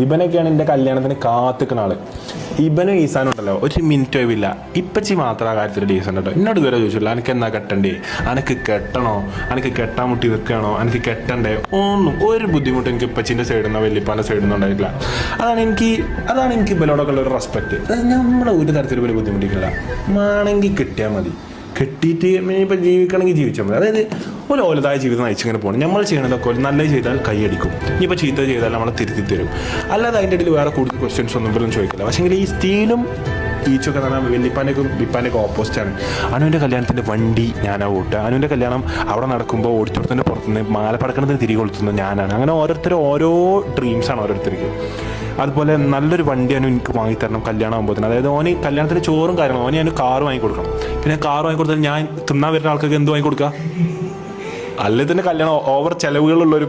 ഇവനൊക്കെയാണ് എൻ്റെ കല്യാണത്തിന് കാത്തിക്കുന്ന ആള്. ഇവനും ഈസാനും ഉണ്ടല്ലോ ഒരു മിനിറ്റ് ഒഴിവില്ല. ഇപ്പച്ചി മാത്രം ആ കാര്യത്തിൽ ഡീസൻ്റ് കേട്ടോ. എന്നോട് ഇതുവരെ ചോദിച്ചില്ല എനിക്ക് എന്നാ കെട്ടണ്ടേ, എനിക്ക് കെട്ടണോ, എനിക്ക് കെട്ടാൻ മുട്ടി നിൽക്കണോ, എനിക്ക് കെട്ടണ്ടേ, ഒന്നും ഒരു ബുദ്ധിമുട്ട് എനിക്ക് ഇപ്പച്ചിൻ്റെ സൈഡിൽ നിന്നോ വലിയപ്പാൻ്റെ സൈഡിൽ നിന്നോ ഉണ്ടായിട്ടില്ല. അതാണ് എനിക്ക് ഇവരോടൊക്കെ ഉള്ള ഒരു റെസ്പെക്ട്. നമ്മളെ ഒരു തരത്തിലും ഒരു ബുദ്ധിമുട്ടിക്കില്ല. ആണെങ്കിൽ കിട്ടിയാൽ മതി, കെട്ടിയിട്ട് ഇപ്പം ജീവിക്കണമെങ്കിൽ ജീവിച്ചാൽ മതി. അതായത് ഒരു ഓലതായ ജീവിതം നയിച്ചിങ്ങനെ പോകണം. നമ്മൾ ചെയ്യണതൊക്കെ നല്ലത് ചെയ്താൽ കൈയടിക്കും, ഇനിയിപ്പോൾ ചീത്ത ചെയ്താൽ നമ്മളെ തിരുത്തി തരും. അല്ലാതെ അതിൻ്റെ ഇടയിൽ വേറെ കൂടുതൽ ക്വസ്റ്റ്യൻസ് ഒന്നും പോലും ചോദിക്കില്ല. പക്ഷേ ഈ സ്റ്റീലും ഈച്ചൊക്കെ എന്ന് പറഞ്ഞാൽ വലിയപ്പാനേക്കും വിപ്പാനേക്കും ഓപ്പോസിറ്റാണ്. അനുവിൻ്റെ കല്യാണത്തിൻ്റെ വണ്ടി ഞാനാ ഓട്ടുക. അനുവിൻ്റെ കല്യാണം അവിടെ നടക്കുമ്പോൾ ഓടിച്ചോടത്തിൻ്റെ പുറത്തുനിന്ന് മാല പടക്കണത്തിന് തിരികെ കൊളുത്തുന്നത് ഞാനാണ്. അങ്ങനെ ഓരോരുത്തരും ഓരോ ഡ്രീംസാണ് ഓരോരുത്തർക്ക്. അതുപോലെ നല്ലൊരു വണ്ടി അനു എനിക്ക് വാങ്ങിത്തരണം കല്യാണം ആകുമ്പോഴത്തേന്. അതായത് ഓന് കല്യാണത്തിന് ചോറും കാര്യങ്ങളും ഓന് ഞാൻ കാറ് വാങ്ങിക്കൊടുക്കണം. പിന്നെ കാറ് വാങ്ങിക്കൊടുത്താൽ ഞാൻ തിന്നാൻ വരുന്ന ആൾക്കൊക്കെ എന്ത് വാങ്ങിക്കൊടുക്കുക? അല്ലെ തന്നെ കല്യാണം ഓവർ ചിലവുകളുള്ള ഒരു